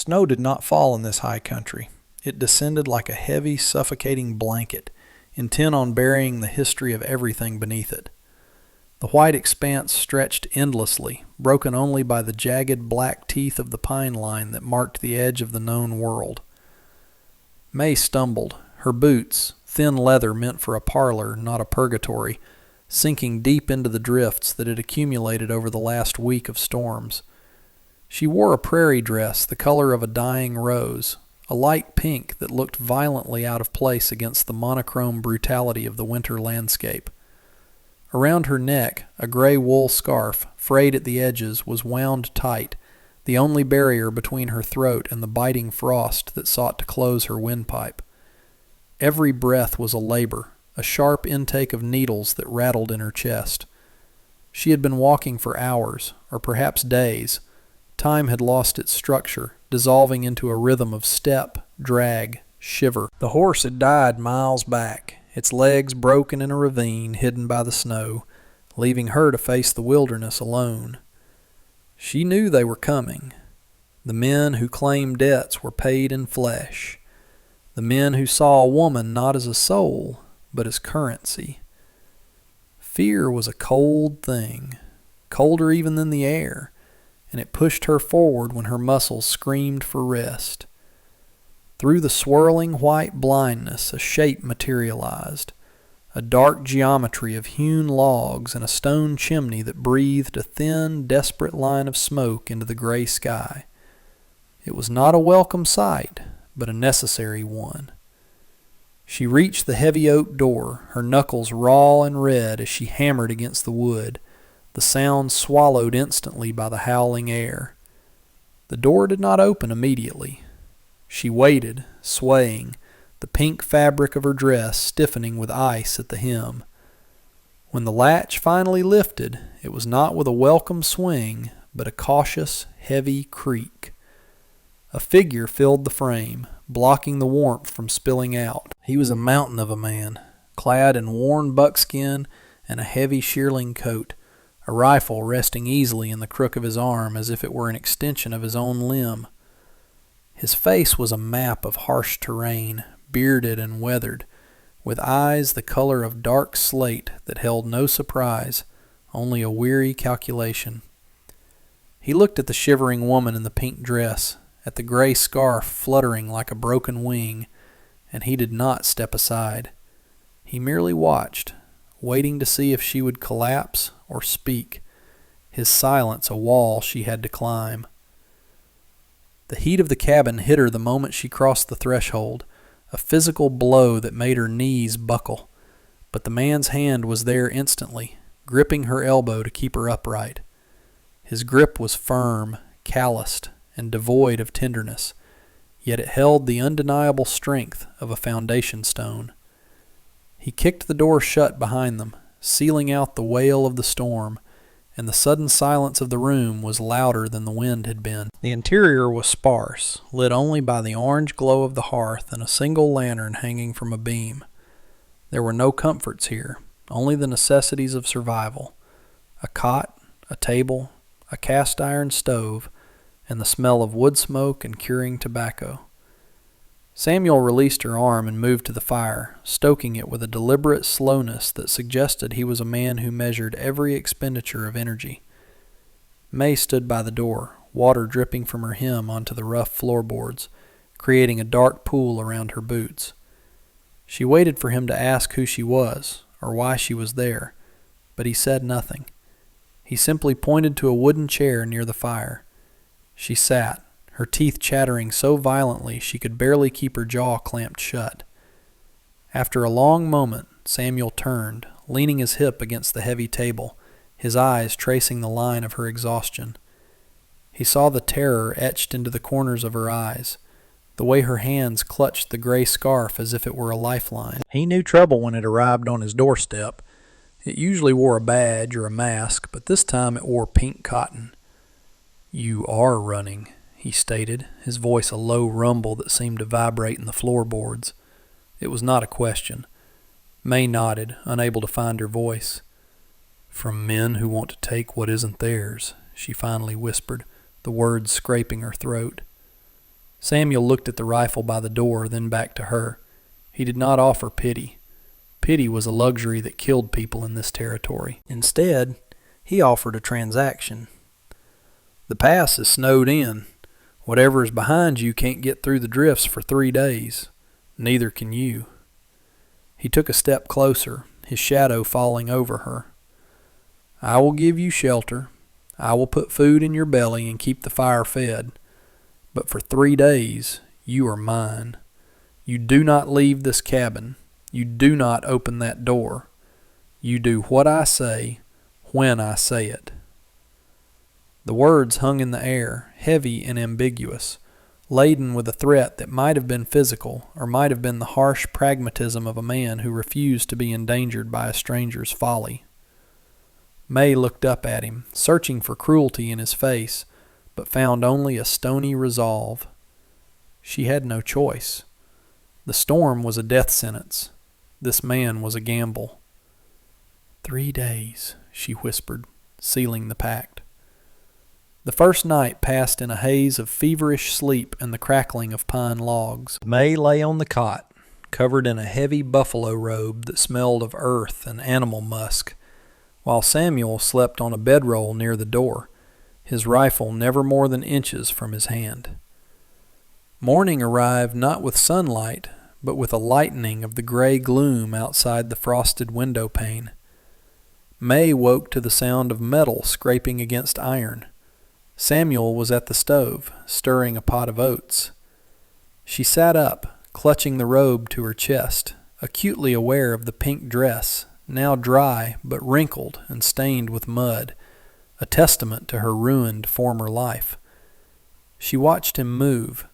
Snow did not fall in this high country. It descended like a heavy, suffocating blanket, intent on burying the history of everything beneath it. The white expanse stretched endlessly, broken only by the jagged black teeth of the pine line that marked the edge of the known world. May stumbled, her boots, thin leather meant for a parlor, not a purgatory, sinking deep into the drifts that had accumulated over the last week of storms. She wore a prairie dress the color of a dying rose, a light pink that looked violently out of place against the monochrome brutality of the winter landscape. Around her neck, a gray wool scarf, frayed at the edges, was wound tight, the only barrier between her throat and the biting frost that sought to close her windpipe. Every breath was a labor, a sharp intake of needles that rattled in her chest. She had been walking for hours, or perhaps days. Time had lost its structure, dissolving into a rhythm of step, drag, shiver. The horse had died miles back, its legs broken in a ravine hidden by the snow, leaving her to face the wilderness alone. She knew they were coming. The men who claimed debts were paid in flesh. The men who saw a woman not as a soul, but as currency. Fear was a cold thing, colder even than the air, and it pushed her forward when her muscles screamed for rest. Through the swirling white blindness, a shape materialized, a dark geometry of hewn logs and a stone chimney that breathed a thin, desperate line of smoke into the gray sky. It was not a welcome sight, but a necessary one. She reached the heavy oak door, her knuckles raw and red as she hammered against the wood, the sound swallowed instantly by the howling air. The door did not open immediately. She waited, swaying, the pink fabric of her dress stiffening with ice at the hem. When the latch finally lifted, it was not with a welcome swing, but a cautious, heavy creak. A figure filled the frame, blocking the warmth from spilling out. He was a mountain of a man, clad in worn buckskin and a heavy shearling coat, a rifle resting easily in the crook of his arm as if it were an extension of his own limb. His face was a map of harsh terrain, bearded and weathered, with eyes the color of dark slate that held no surprise, only a weary calculation. He looked at the shivering woman in the pink dress, at the gray scarf fluttering like a broken wing, and he did not step aside. He merely watched, waiting to see if she would collapse or speak, his silence a wall she had to climb. The heat of the cabin hit her the moment she crossed the threshold, a physical blow that made her knees buckle, but the man's hand was there instantly, gripping her elbow to keep her upright. His grip was firm, calloused, and devoid of tenderness, yet it held the undeniable strength of a foundation stone. He kicked the door shut behind them, sealing out the wail of the storm, and the sudden silence of the room was louder than the wind had been. The interior was sparse, lit only by the orange glow of the hearth and a single lantern hanging from a beam. There were no comforts here, only the necessities of survival: a cot, a table, a cast-iron stove, and the smell of wood smoke and curing tobacco. Samuel released her arm and moved to the fire, stoking it with a deliberate slowness that suggested he was a man who measured every expenditure of energy. May stood by the door, water dripping from her hem onto the rough floorboards, creating a dark pool around her boots. She waited for him to ask who she was, or why she was there, but he said nothing. He simply pointed to a wooden chair near the fire. She sat, her teeth chattering so violently she could barely keep her jaw clamped shut. After a long moment, Samuel turned, leaning his hip against the heavy table, his eyes tracing the line of her exhaustion. He saw the terror etched into the corners of her eyes, the way her hands clutched the gray scarf as if it were a lifeline. He knew trouble when it arrived on his doorstep. It usually wore a badge or a mask, but this time it wore pink cotton. "You are running," he stated, his voice a low rumble that seemed to vibrate in the floorboards. It was not a question. May nodded, unable to find her voice. "From men who want to take what isn't theirs," she finally whispered, the words scraping her throat. Samuel looked at the rifle by the door, then back to her. He did not offer pity. Pity was a luxury that killed people in this territory. Instead, he offered a transaction. The pass is snowed in. Whatever is behind you can't get through the drifts for 3 days. Neither can you. He took a step closer, his shadow falling over her. I will give you shelter. I will put food in your belly and keep the fire fed. But for 3 days, you are mine. You do not leave this cabin. You do not open that door. You do what I say, when I say it. The words hung in the air, heavy and ambiguous, laden with a threat that might have been physical or might have been the harsh pragmatism of a man who refused to be endangered by a stranger's folly. May looked up at him, searching for cruelty in his face, but found only a stony resolve. She had no choice. The storm was a death sentence. This man was a gamble. 3 days, she whispered, sealing the pact. The first night passed in a haze of feverish sleep and the crackling of pine logs. May lay on the cot, covered in a heavy buffalo robe that smelled of earth and animal musk, while Samuel slept on a bedroll near the door, his rifle never more than inches from his hand. Morning arrived not with sunlight, but with a lightening of the gray gloom outside the frosted window pane. May woke to the sound of metal scraping against iron. Samuel was at the stove, stirring a pot of oats. She sat up, clutching the robe to her chest, acutely aware of the pink dress, now dry but wrinkled and stained with mud, a testament to her ruined former life. She watched him move.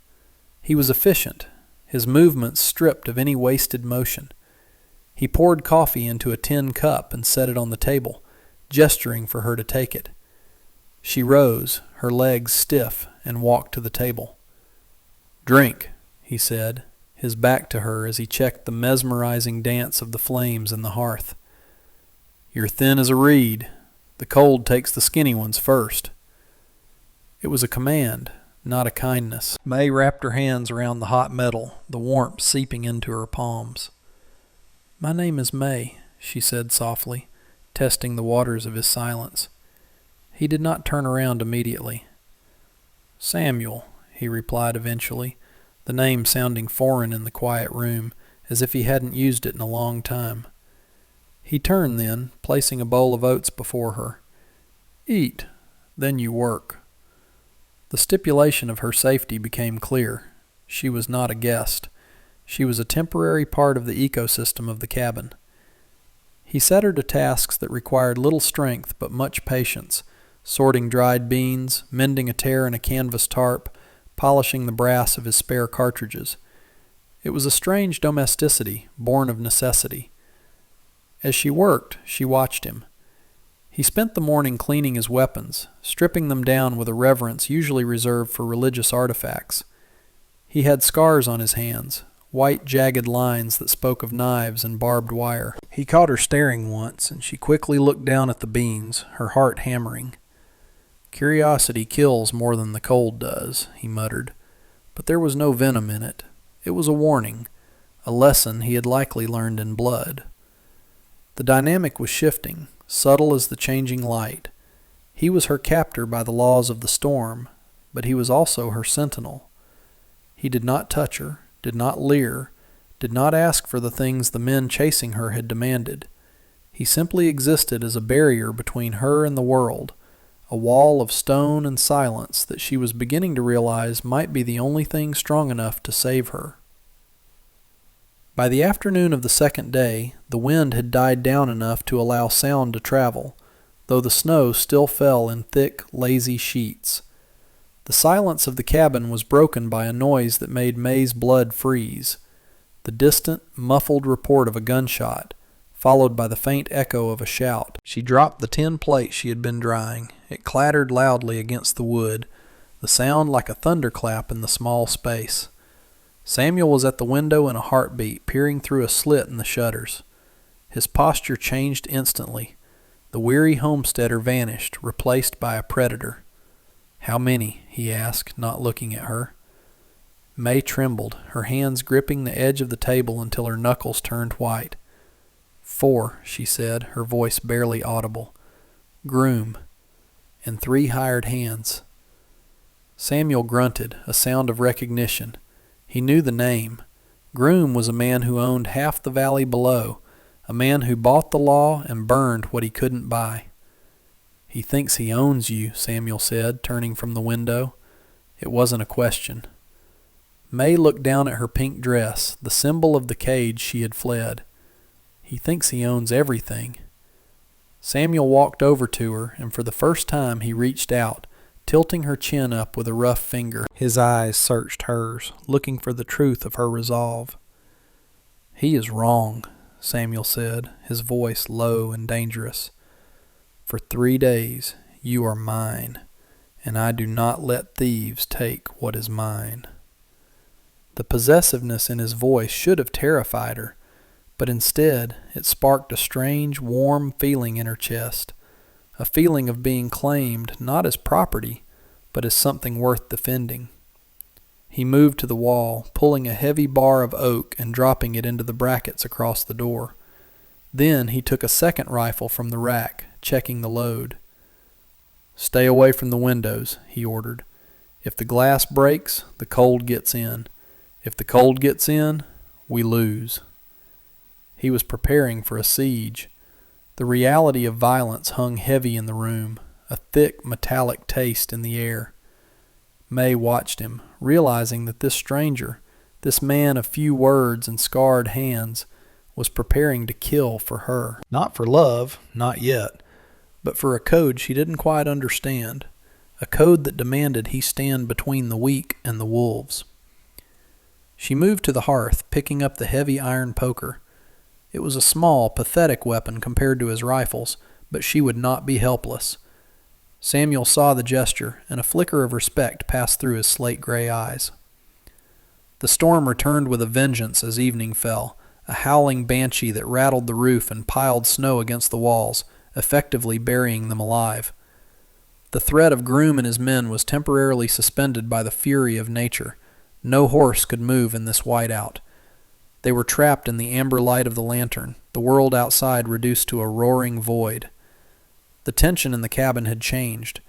He was efficient, his movements stripped of any wasted motion. He poured coffee into a tin cup and set it on the table, gesturing for her to take it. She rose, her legs stiff, and walked to the table. "Drink," he said, his back to her as he checked the mesmerizing dance of the flames in the hearth. "You're thin as a reed. The cold takes the skinny ones first." It was a command, not a kindness. May wrapped her hands around the hot metal, the warmth seeping into her palms. "My name is May," she said softly, testing the waters of his silence. He did not turn around immediately. "Samuel," he replied eventually, the name sounding foreign in the quiet room, as if he hadn't used it in a long time. He turned then, placing a bowl of oats before her. "Eat, then you work." The stipulation of her safety became clear. She was not a guest. She was a temporary part of the ecosystem of the cabin. He set her to tasks that required little strength but much patience, sorting dried beans, mending a tear in a canvas tarp, polishing the brass of his spare cartridges. It was a strange domesticity, born of necessity. As she worked, she watched him. He spent the morning cleaning his weapons, stripping them down with a reverence usually reserved for religious artifacts. He had scars on his hands, white jagged lines that spoke of knives and barbed wire. He caught her staring once, and she quickly looked down at the beans, her heart hammering. "Curiosity kills more than the cold does," he muttered, but there was no venom in it. It was a warning, a lesson he had likely learned in blood. The dynamic was shifting, subtle as the changing light. He was her captor by the laws of the storm, but he was also her sentinel. He did not touch her, did not leer, did not ask for the things the men chasing her had demanded. He simply existed as a barrier between her and the world, a wall of stone and silence that she was beginning to realize might be the only thing strong enough to save her. By the afternoon of the second day, the wind had died down enough to allow sound to travel, though the snow still fell in thick, lazy sheets. The silence of the cabin was broken by a noise that made May's blood freeze. The distant, muffled report of a gunshot, followed by the faint echo of a shout. She dropped the tin plate she had been drying. It clattered loudly against the wood, the sound like a thunderclap in the small space. Samuel was at the window in a heartbeat, peering through a slit in the shutters. His posture changed instantly. The weary homesteader vanished, replaced by a predator. "How many?" he asked, not looking at her. May trembled, her hands gripping the edge of the table until her knuckles turned white. 4, she said, her voice barely audible. Groom. And 3 hired hands. Samuel grunted, a sound of recognition. He knew the name. Groom was a man who owned half the valley below, a man who bought the law and burned what he couldn't buy. He thinks he owns you, Samuel said, turning from the window. It wasn't a question. May looked down at her pink dress, the symbol of the cage she had fled. He thinks he owns everything. Samuel walked over to her, and for the first time he reached out, tilting her chin up with a rough finger. His eyes searched hers, looking for the truth of her resolve. He is wrong, Samuel said, his voice low and dangerous. For 3 days you are mine, and I do not let thieves take what is mine. The possessiveness in his voice should have terrified her, but instead it sparked a strange, warm feeling in her chest, a feeling of being claimed not as property, but as something worth defending. He moved to the wall, pulling a heavy bar of oak and dropping it into the brackets across the door. Then he took a second rifle from the rack, checking the load. Stay away from the windows, he ordered. If the glass breaks, the cold gets in. If the cold gets in, we lose. He was preparing for a siege. The reality of violence hung heavy in the room, a thick metallic taste in the air. May watched him, realizing that this stranger, this man of few words and scarred hands, was preparing to kill for her. Not for love, not yet, but for a code she didn't quite understand, a code that demanded he stand between the weak and the wolves. She moved to the hearth, picking up the heavy iron poker. It was a small, pathetic weapon compared to his rifles, but she would not be helpless. Samuel saw the gesture, and a flicker of respect passed through his slate-gray eyes. The storm returned with a vengeance as evening fell, a howling banshee that rattled the roof and piled snow against the walls, effectively burying them alive. The threat of Groom and his men was temporarily suspended by the fury of nature. No horse could move in this whiteout. They were trapped in the amber light of the lantern, the world outside reduced to a roaring void. The tension in the cabin had changed.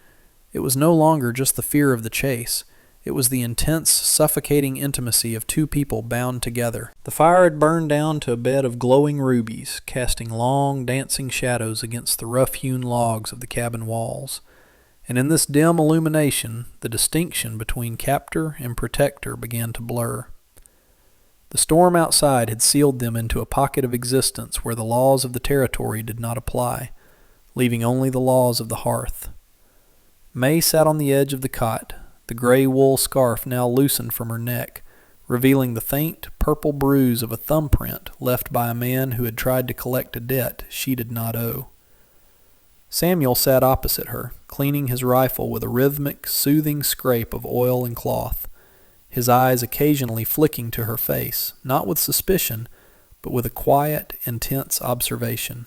It was no longer just the fear of the chase. It was the intense, suffocating intimacy of 2 people bound together. The fire had burned down to a bed of glowing rubies, casting long, dancing shadows against the rough-hewn logs of the cabin walls. And in this dim illumination, the distinction between captor and protector began to blur. The storm outside had sealed them into a pocket of existence where the laws of the territory did not apply, leaving only the laws of the hearth. May sat on the edge of the cot, the gray wool scarf now loosened from her neck, revealing the faint, purple bruise of a thumbprint left by a man who had tried to collect a debt she did not owe. Samuel sat opposite her, cleaning his rifle with a rhythmic, soothing scrape of oil and cloth, his eyes occasionally flicking to her face, not with suspicion, but with a quiet, intense observation.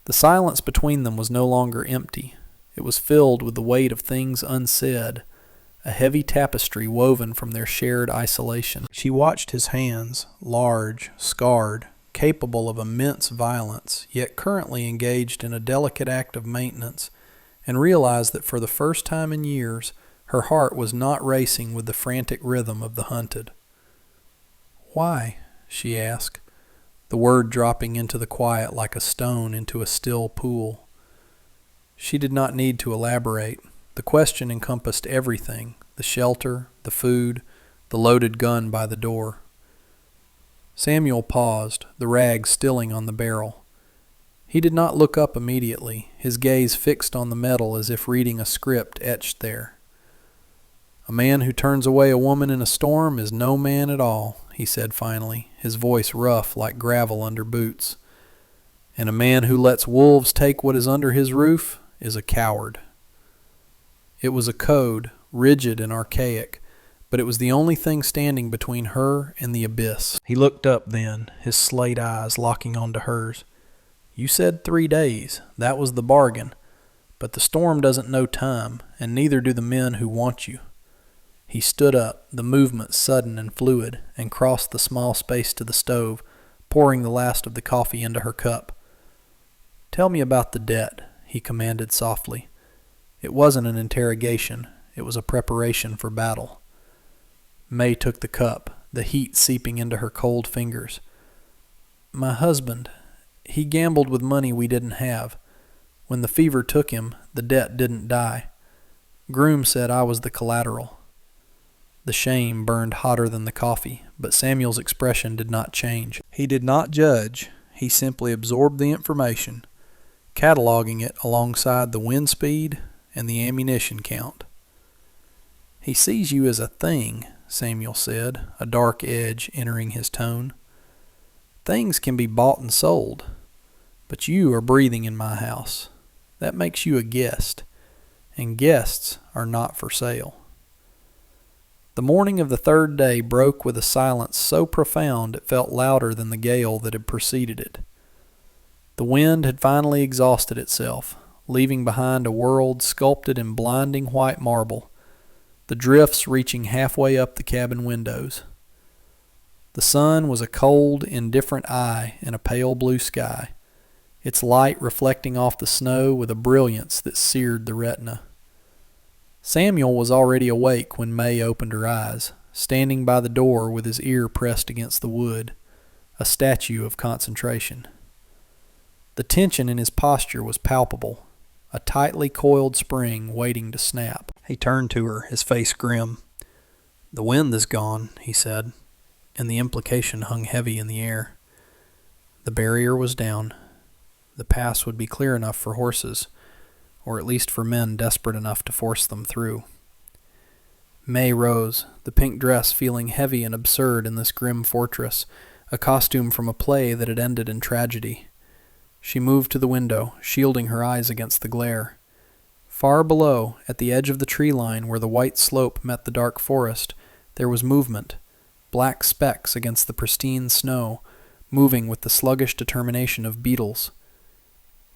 The silence between them was no longer empty. It was filled with the weight of things unsaid, a heavy tapestry woven from their shared isolation. She watched his hands, large, scarred, capable of immense violence, yet currently engaged in a delicate act of maintenance, and realized that for the first time in years, her heart was not racing with the frantic rhythm of the hunted. "Why?" she asked, the word dropping into the quiet like a stone into a still pool. She did not need to elaborate. The question encompassed everything, the shelter, the food, the loaded gun by the door. Samuel paused, the rag stilling on the barrel. He did not look up immediately, his gaze fixed on the metal as if reading a script etched there. "A man who turns away a woman in a storm is no man at all," he said finally, his voice rough like gravel under boots. "And a man who lets wolves take what is under his roof is a coward." It was a code, rigid and archaic, but it was the only thing standing between her and the abyss. He looked up then, his slate eyes locking onto hers. "You said 3 days. That was the bargain. But the storm doesn't know time, and neither do the men who want you." He stood up, the movement sudden and fluid, and crossed the small space to the stove, pouring the last of the coffee into her cup. "Tell me about the debt," he commanded softly. It wasn't an interrogation. It was a preparation for battle. May took the cup, the heat seeping into her cold fingers. "My husband, he gambled with money we didn't have. When the fever took him, the debt didn't die. Groom said I was the collateral." The shame burned hotter than the coffee, but Samuel's expression did not change. He did not judge. He simply absorbed the information, cataloging it alongside the wind speed and the ammunition count. "He sees you as a thing," Samuel said, a dark edge entering his tone. "Things can be bought and sold, but you are breathing in my house. That makes you a guest, and guests are not for sale." The morning of the third day broke with a silence so profound it felt louder than the gale that had preceded it. The wind had finally exhausted itself, leaving behind a world sculpted in blinding white marble, the drifts reaching halfway up the cabin windows. The sun was a cold, indifferent eye in a pale blue sky, its light reflecting off the snow with a brilliance that seared the retina. Samuel was already awake when May opened her eyes, standing by the door with his ear pressed against the wood, a statue of concentration. The tension in his posture was palpable, a tightly coiled spring waiting to snap. He turned to her, his face grim. "The wind is gone," he said, and the implication hung heavy in the air. The barrier was down. The pass would be clear enough for horses, or at least for men desperate enough to force them through. May rose, the pink dress feeling heavy and absurd in this grim fortress, a costume from a play that had ended in tragedy. She moved to the window, shielding her eyes against the glare. Far below, at the edge of the tree line where the white slope met the dark forest, there was movement, black specks against the pristine snow, moving with the sluggish determination of beetles.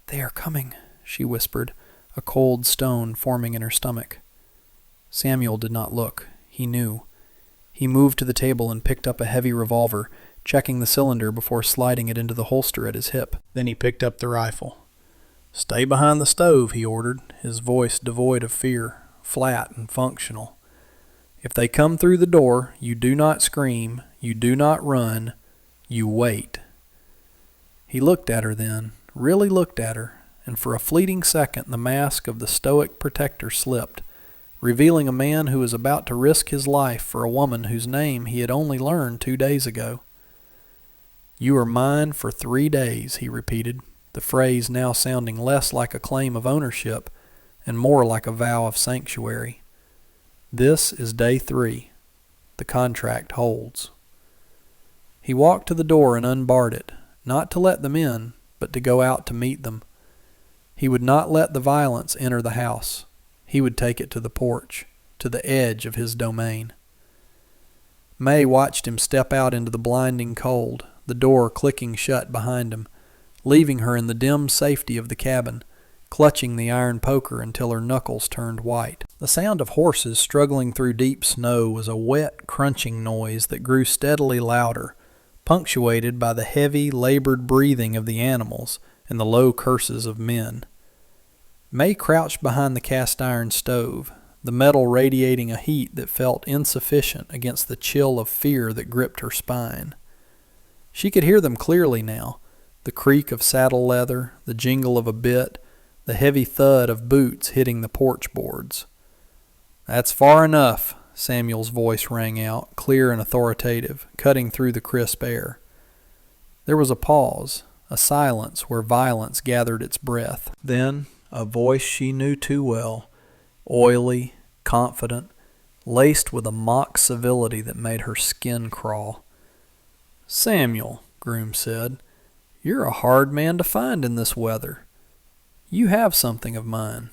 "They are coming," she whispered, a cold stone forming in her stomach. Samuel did not look. He knew. He moved to the table and picked up a heavy revolver, checking the cylinder before sliding it into the holster at his hip. Then he picked up the rifle. "Stay behind the stove," he ordered, his voice devoid of fear, flat and functional. "If they come through the door, you do not scream, you do not run, you wait." He looked at her then, really looked at her, and for a fleeting second the mask of the stoic protector slipped, revealing a man who was about to risk his life for a woman whose name he had only learned 2 days ago. "You are mine for 3 days," he repeated, the phrase now sounding less like a claim of ownership and more like a vow of sanctuary. "This is day 3. The contract holds." He walked to the door and unbarred it, not to let them in, but to go out to meet them. He would not let the violence enter the house. He would take it to the porch, to the edge of his domain. May watched him step out into the blinding cold, the door clicking shut behind him, leaving her in the dim safety of the cabin, clutching the iron poker until her knuckles turned white. The sound of horses struggling through deep snow was a wet, crunching noise that grew steadily louder, punctuated by the heavy, labored breathing of the animals and the low curses of men. May crouched behind the cast-iron stove, the metal radiating a heat that felt insufficient against the chill of fear that gripped her spine. She could hear them clearly now, the creak of saddle leather, the jingle of a bit, the heavy thud of boots hitting the porch boards. "That's far enough," Samuel's voice rang out, clear and authoritative, cutting through the crisp air. There was a pause, a silence where violence gathered its breath. Then a voice she knew too well, oily, confident, laced with a mock civility that made her skin crawl. "Samuel," Groom said, "you're a hard man to find in this weather. You have something of mine."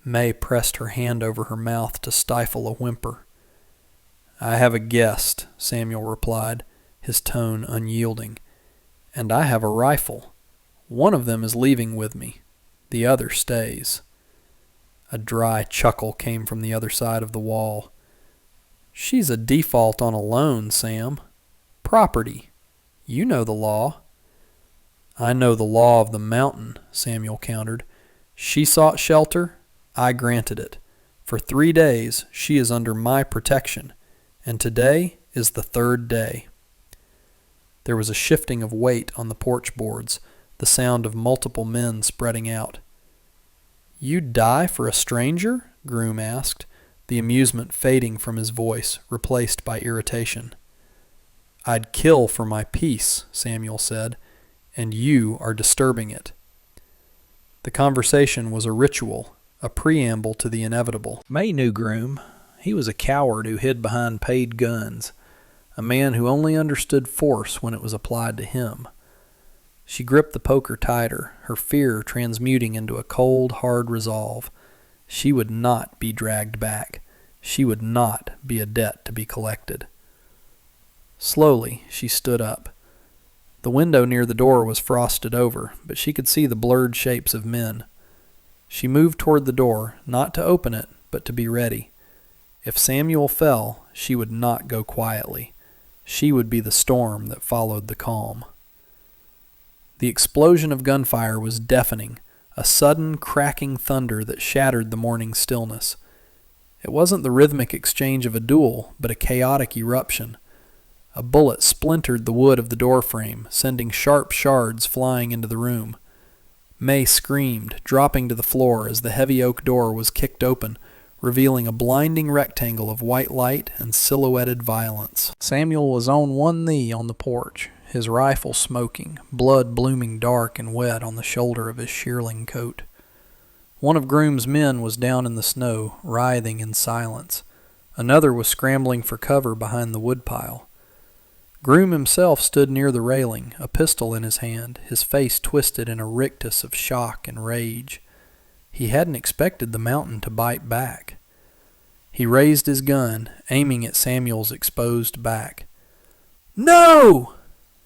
May pressed her hand over her mouth to stifle a whimper. "I have a guest," Samuel replied, his tone unyielding. "And I have a rifle. One of them is leaving with me. The other stays." A dry chuckle came from the other side of the wall. She's a default on a loan, Sam. Property. You know the law. I know the law of the mountain, Samuel countered. She sought shelter. I granted it. For 3 days she is under my protection, and today is the 3rd day. There was a shifting of weight on the porch boards, the sound of multiple men spreading out. "You'd die for a stranger?" Groom asked, the amusement fading from his voice, replaced by irritation. "I'd kill for my peace," Samuel said, "and you are disturbing it." The conversation was a ritual, a preamble to the inevitable. May knew Groom. He was a coward who hid behind paid guns, a man who only understood force when it was applied to him. She gripped the poker tighter, her fear transmuting into a cold, hard resolve. She would not be dragged back. She would not be a debt to be collected. Slowly, she stood up. The window near the door was frosted over, but she could see the blurred shapes of men. She moved toward the door, not to open it, but to be ready. If Samuel fell, she would not go quietly. She would be the storm that followed the calm. The explosion of gunfire was deafening, a sudden cracking thunder that shattered the morning stillness. It wasn't the rhythmic exchange of a duel, but a chaotic eruption. A bullet splintered the wood of the doorframe, sending sharp shards flying into the room. May screamed, dropping to the floor as the heavy oak door was kicked open, revealing a blinding rectangle of white light and silhouetted violence. Samuel was on one knee on the porch, his rifle smoking, blood blooming dark and wet on the shoulder of his shearling coat. One of Groom's men was down in the snow, writhing in silence. Another was scrambling for cover behind the woodpile. Groom himself stood near the railing, a pistol in his hand, his face twisted in a rictus of shock and rage. He hadn't expected the mountain to bite back. He raised his gun, aiming at Samuel's exposed back. "No!"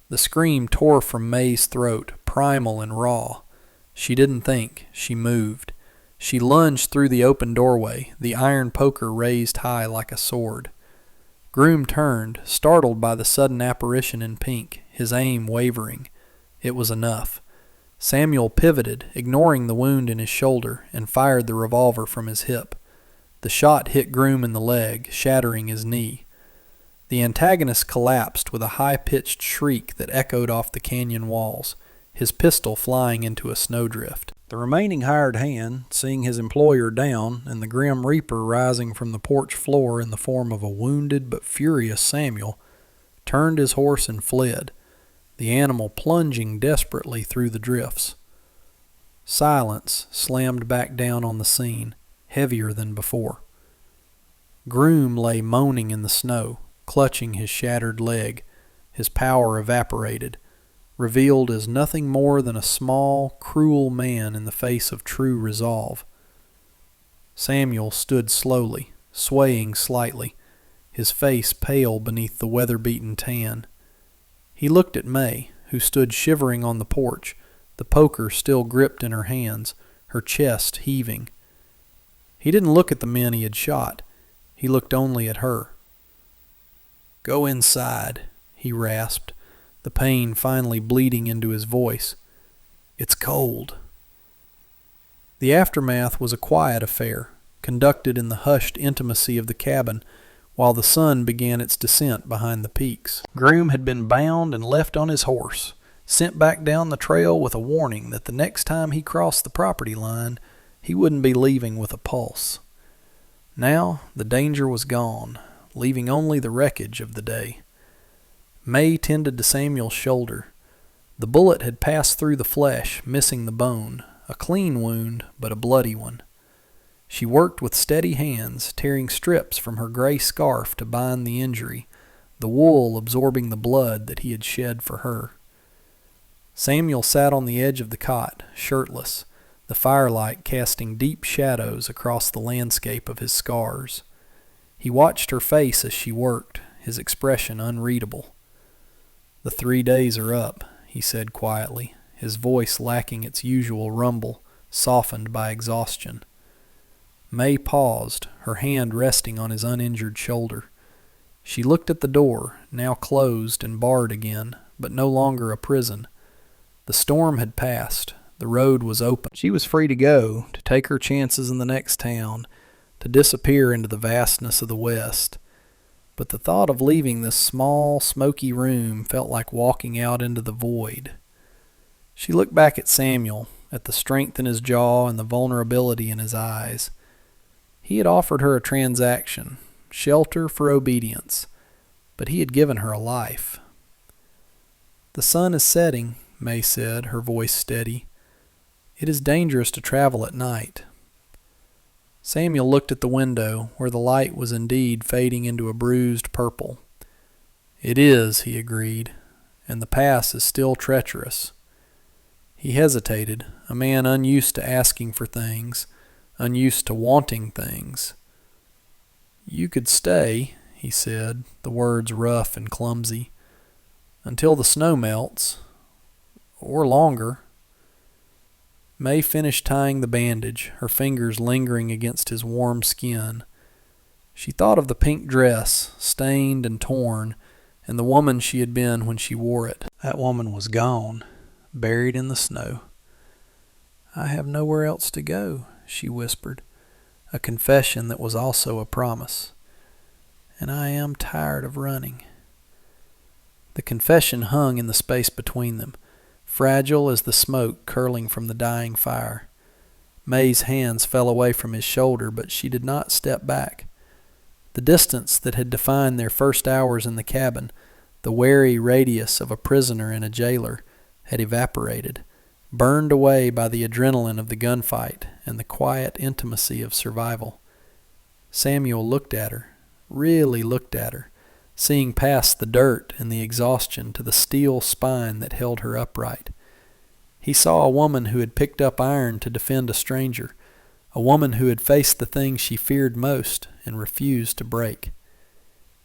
The scream tore from May's throat, primal and raw. She didn't think. She moved. She lunged through the open doorway, the iron poker raised high like a sword. Groom turned, startled by the sudden apparition in pink, his aim wavering. It was enough. Samuel pivoted, ignoring the wound in his shoulder, and fired the revolver from his hip. The shot hit Groom in the leg, shattering his knee. The antagonist collapsed with a high-pitched shriek that echoed off the canyon walls, his pistol flying into a snowdrift. The remaining hired hand, seeing his employer down and the grim reaper rising from the porch floor in the form of a wounded but furious Samuel, turned his horse and fled, the animal plunging desperately through the drifts. Silence slammed back down on the scene, heavier than before. Groom lay moaning in the snow, clutching his shattered leg, his power evaporated, revealed as nothing more than a small, cruel man in the face of true resolve. Samuel stood slowly, swaying slightly, his face pale beneath the weather-beaten tan. He looked at May, who stood shivering on the porch, the poker still gripped in her hands, her chest heaving. He didn't look at the men he had shot. He looked only at her. "Go inside," he rasped, the pain finally bleeding into his voice. "It's cold." The aftermath was a quiet affair, conducted in the hushed intimacy of the cabin, while the sun began its descent behind the peaks. Groom had been bound and left on his horse, sent back down the trail with a warning that the next time he crossed the property line, he wouldn't be leaving with a pulse. Now the danger was gone, leaving only the wreckage of the day. May tended to Samuel's shoulder. The bullet had passed through the flesh, missing the bone, a clean wound, but a bloody one. She worked with steady hands, tearing strips from her gray scarf to bind the injury, the wool absorbing the blood that he had shed for her. Samuel sat on the edge of the cot, shirtless, the firelight casting deep shadows across the landscape of his scars. He watched her face as she worked, his expression unreadable. "The 3 days are up," he said quietly, his voice lacking its usual rumble, softened by exhaustion. May paused, her hand resting on his uninjured shoulder. She looked at the door, now closed and barred again, but no longer a prison. The storm had passed. The road was open. She was free to go, to take her chances in the next town, to disappear into the vastness of the West. But the thought of leaving this small, smoky room felt like walking out into the void. She looked back at Samuel, at the strength in his jaw and the vulnerability in his eyes. He had offered her a transaction, shelter for obedience, but he had given her a life. "The sun is setting," May said, her voice steady. "It is dangerous to travel at night." Samuel looked at the window, where the light was indeed fading into a bruised purple. "It is," he agreed, "and the pass is still treacherous." He hesitated, a man unused to asking for things, unused to wanting things. "You could stay," he said, the words rough and clumsy, "until the snow melts, or longer." May finished tying the bandage, her fingers lingering against his warm skin. She thought of the pink dress, stained and torn, and the woman she had been when she wore it. That woman was gone, buried in the snow. "I have nowhere else to go," she whispered, a confession that was also a promise. "And I am tired of running." The confession hung in the space between them, fragile as the smoke curling from the dying fire. May's hands fell away from his shoulder, but she did not step back. The distance that had defined their first hours in the cabin, the wary radius of a prisoner and a jailer, had evaporated, burned away by the adrenaline of the gunfight and the quiet intimacy of survival. Samuel looked at her, really looked at her, seeing past the dirt and the exhaustion to the steel spine that held her upright. He saw a woman who had picked up iron to defend a stranger, a woman who had faced the thing she feared most and refused to break.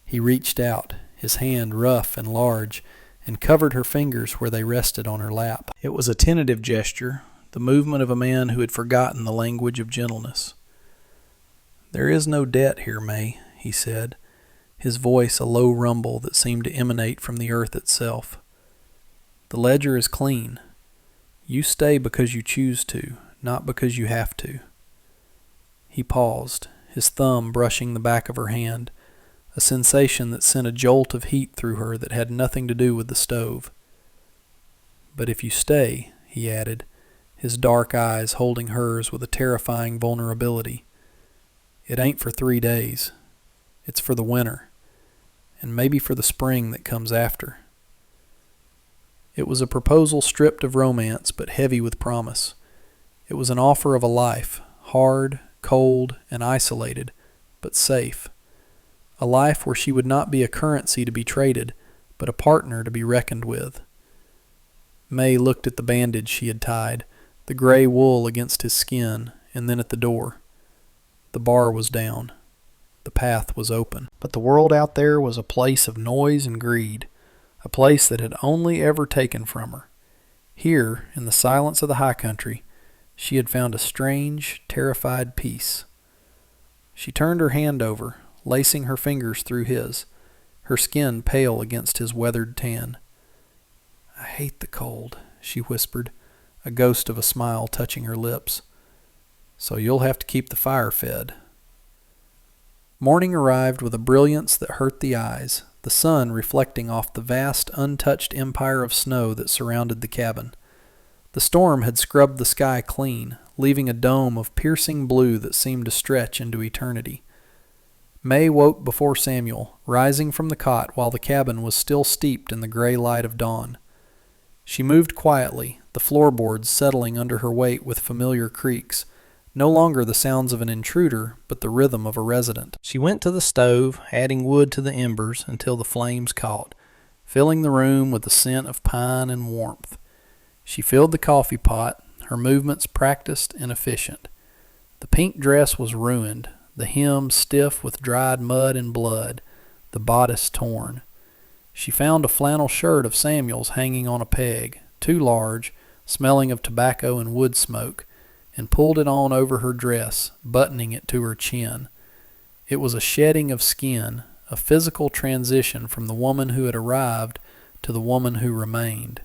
He reached out, his hand rough and large, and covered her fingers where they rested on her lap. It was a tentative gesture, the movement of a man who had forgotten the language of gentleness. "There is no debt here, May," he said, his voice a low rumble that seemed to emanate from the earth itself. "The ledger is clean. You stay because you choose to, not because you have to." He paused, his thumb brushing the back of her hand, a sensation that sent a jolt of heat through her that had nothing to do with the stove. "But if you stay," he added, his dark eyes holding hers with a terrifying vulnerability, "it ain't for 3 days. It's for the winter, and maybe for the spring that comes after." It was a proposal stripped of romance but heavy with promise. It was an offer of a life, hard, cold, and isolated, but safe. A life where she would not be a currency to be traded, but a partner to be reckoned with. May looked at the bandage she had tied, the gray wool against his skin, and then at the door. The bar was down. The path was open. But the world out there was a place of noise and greed, a place that had only ever taken from her. Here, in the silence of the high country, she had found a strange, terrified peace. She turned her hand over, lacing her fingers through his, her skin pale against his weathered tan. "I hate the cold," she whispered, a ghost of a smile touching her lips. "So you'll have to keep the fire fed." Morning arrived with a brilliance that hurt the eyes, the sun reflecting off the vast, untouched empire of snow that surrounded the cabin. The storm had scrubbed the sky clean, leaving a dome of piercing blue that seemed to stretch into eternity. May woke before Samuel, rising from the cot while the cabin was still steeped in the gray light of dawn. She moved quietly, the floorboards settling under her weight with familiar creaks, no longer the sounds of an intruder, but the rhythm of a resident. She went to the stove, adding wood to the embers until the flames caught, filling the room with the scent of pine and warmth. She filled the coffee pot, her movements practiced and efficient. The pink dress was ruined, the hem stiff with dried mud and blood, the bodice torn. She found a flannel shirt of Samuel's hanging on a peg, too large, smelling of tobacco and wood smoke, and pulled it on over her dress, buttoning it to her chin. It was a shedding of skin, a physical transition from the woman who had arrived to the woman who remained.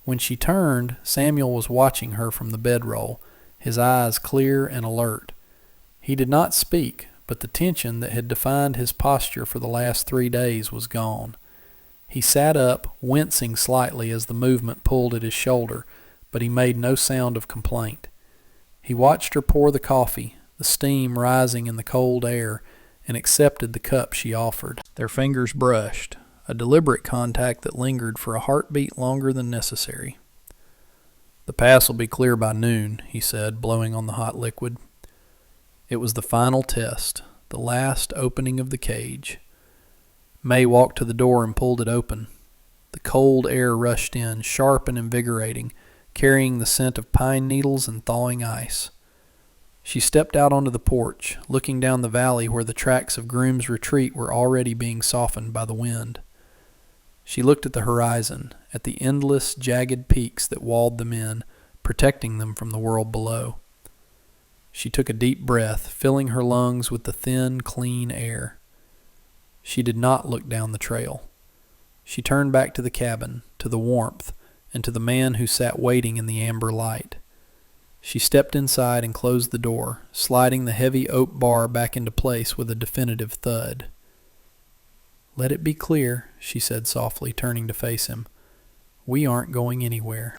When she turned, Samuel was watching her from the bedroll, his eyes clear and alert. He did not speak, but the tension that had defined his posture for the last 3 days was gone. He sat up, wincing slightly as the movement pulled at his shoulder, but he made no sound of complaint. He watched her pour the coffee, the steam rising in the cold air, and accepted the cup she offered. Their fingers brushed, a deliberate contact that lingered for a heartbeat longer than necessary. "The pass will be clear by noon," he said, blowing on the hot liquid. It was the final test, the last opening of the cage. May walked to the door and pulled it open. The cold air rushed in, sharp and invigorating, carrying the scent of pine needles and thawing ice. She stepped out onto the porch, looking down the valley where the tracks of Groom's retreat were already being softened by the wind. She looked at the horizon, at the endless, jagged peaks that walled them in, protecting them from the world below. She took a deep breath, filling her lungs with the thin, clean air. She did not look down the trail. She turned back to the cabin, to the warmth, and to the man who sat waiting in the amber light. She stepped inside and closed the door, sliding the heavy oak bar back into place with a definitive thud. "Let it be clear," she said softly, turning to face him. "We aren't going anywhere."